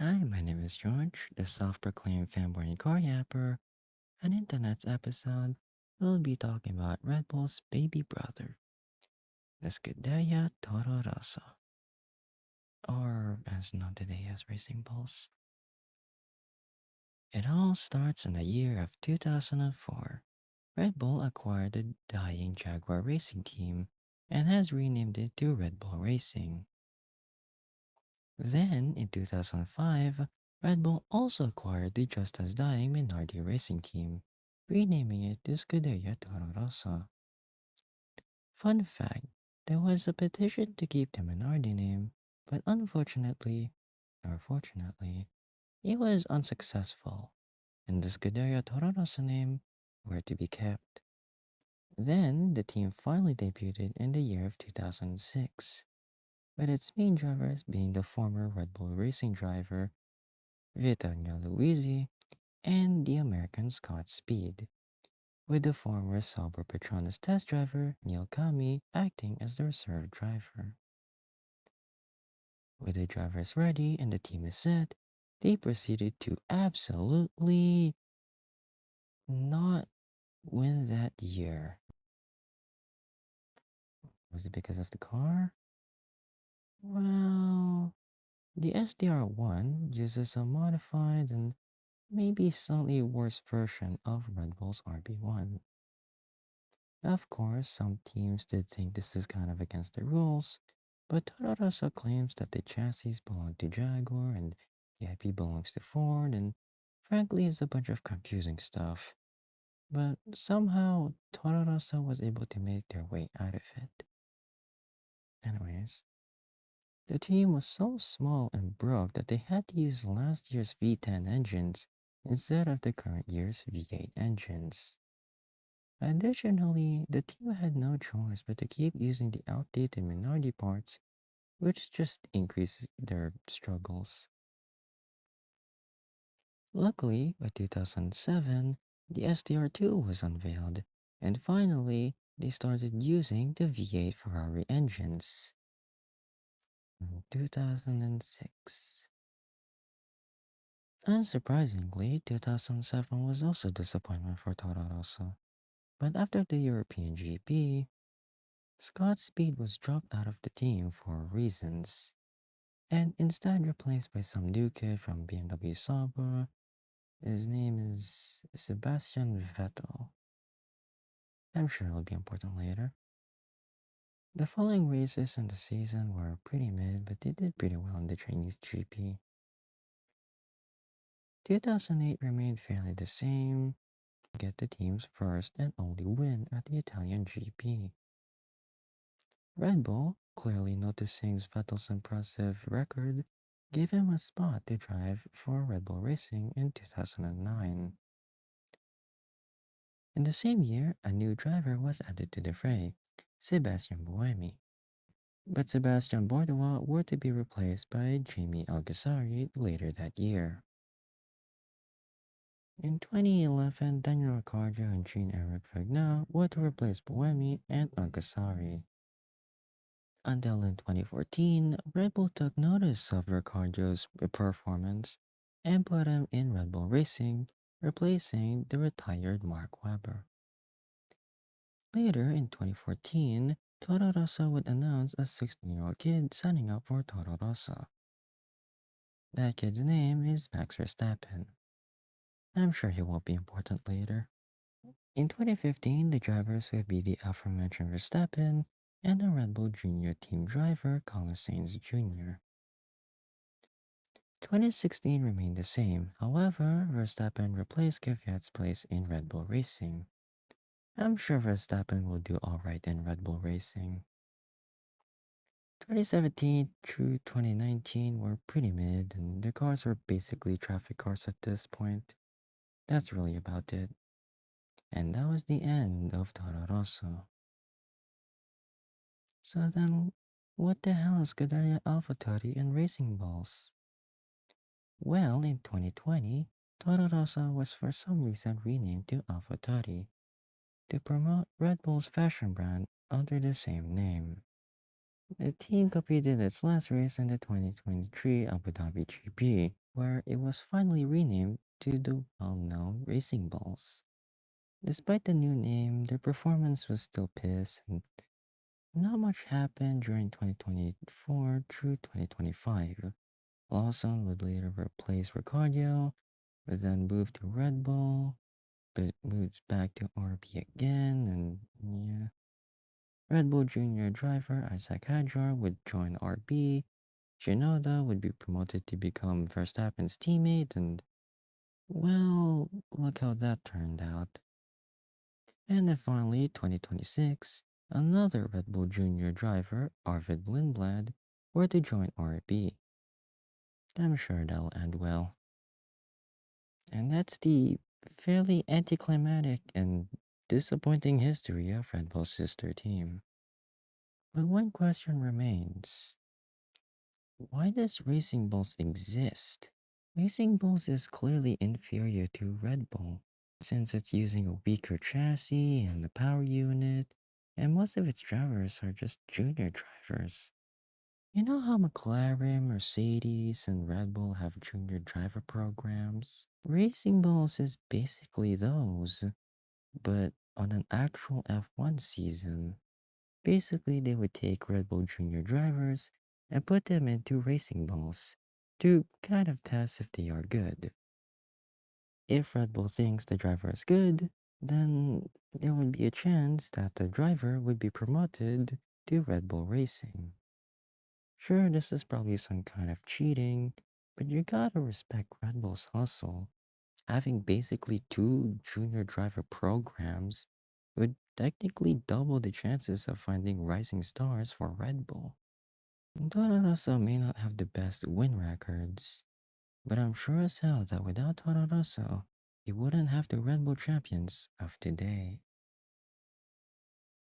Hi, my name is George, the self-proclaimed fanboy and car yapper, and in tonight's episode, we'll be talking about RedBull's baby brother, the Scuderia Toro Rosso, or as known today as Racing Bulls. It all starts in the year of 2004. Red Bull acquired the dying Jaguar racing team and has renamed it to Red Bull Racing. Then, in 2005, Red Bull also acquired the just as dying Minardi racing team, renaming it the Scuderia Toro Rosso. Fun fact, there was a petition to keep the Minardi name, but unfortunately, or fortunately, it was unsuccessful, and the Scuderia Toro Rosso name were to be kept. Then, the team finally debuted in the year of 2006, with its main drivers being the former Red Bull racing driver Vittorio Luisi, and the American Scott Speed, with the former Sauber Petronas test driver Neel Kami acting as the reserve driver. With the drivers ready and the team is set, they proceeded to absolutely not win that year. Was it because of the car? Well, the SDR1 uses a modified and maybe slightly worse version of Red Bull's RB1. Of course, some teams did think this is kind of against the rules, but Toro Rosso claims that the chassis belong to Jaguar and the IP belongs to Ford, and frankly, it's a bunch of confusing stuff. But somehow, Toro Rosso was able to make their way out of it. Anyways, the team was so small and broke that they had to use last year's V10 engines instead of the current year's V8 engines. Additionally, the team had no choice but to keep using the outdated minority parts, which just increases their struggles. Luckily, by 2007, the STR2 was unveiled, and finally, they started using the V8 Ferrari engines. In 2006. Unsurprisingly, 2007 was also a disappointment for Toro Rosso. But after the European GP, Scott Speed was dropped out of the team for reasons, and instead replaced by some new kid from BMW Sauber. His name is Sebastian Vettel. I'm sure it'll be important later. The following races in the season were pretty mid, but they did pretty well in the Chinese GP. 2008 remained fairly the same, get the team's first and only win at the Italian GP. Red Bull, clearly noticing Vettel's impressive record, gave him a spot to drive for Red Bull Racing in 2009. In the same year, a new driver was added to the fray, Sebastian Buemi. But Sebastian Bordeaux were to be replaced by Jamie Alguersuari later that year. In 2011, Daniel Ricciardo and Jean-Eric Vergna were to replace Buemi and Alguersuari. Until in 2014, Red Bull took notice of Ricciardo's performance and put him in Red Bull Racing, replacing the retired Mark Webber. Later in 2014, Toro Rosso would announce a 16-year-old kid signing up for Toro Rosso. That kid's name is Max Verstappen. I'm sure he will be important later. In 2015, the drivers would be the aforementioned Verstappen and the Red Bull Junior team driver Carlos Sainz Jr. 2016 remained the same, however, Verstappen replaced Kvyat's place in Red Bull Racing. I'm sure Verstappen will do alright in Red Bull Racing. 2017 through 2019 were pretty mid, and the cars were basically traffic cars at this point. That's really about it. And that was the end of Toro Rosso. So then, what the hell is Scuderia AlphaTauri and Racing Balls? Well, in 2020, Toro Rosso was for some reason renamed to AlphaTauri to promote Red Bull's fashion brand under the same name. The team competed its last race in the 2023 Abu Dhabi GP, where it was finally renamed to the well-known Racing Bulls. Despite the new name, their performance was still piss, and not much happened during 2024 through 2025. Lawson would later replace Ricardo, but then moved to Red Bull, but moves back to RB again, and yeah. Red Bull Junior driver Isaac Hadjar would join RB. Shinoda would be promoted to become Verstappen's teammate, and well, look how that turned out. And then finally, 2026, another Red Bull Junior driver, Arvid Lindblad, were to join RB. I'm sure that'll end well. And that's the fairly anticlimactic and disappointing history of Red Bull's sister team. But one question remains: why does Racing Bulls exist? Racing Bulls is clearly inferior to Red Bull, since it's using a weaker chassis and the power unit, and most of its drivers are just junior drivers. You know how McLaren, Mercedes, and Red Bull have junior driver programs? Racing Bulls is basically those, but on an actual F1 season. Basically, they would take Red Bull junior drivers and put them into Racing Bulls to kind of test if they are good. If Red Bull thinks the driver is good, then there would be a chance that the driver would be promoted to Red Bull Racing. Sure, this is probably some kind of cheating, but you gotta respect Red Bull's hustle. Having basically two junior driver programs would technically double the chances of finding rising stars for Red Bull. Toro Rosso may not have the best win records, but I'm sure as hell that without Toro Rosso, he wouldn't have the Red Bull champions of today.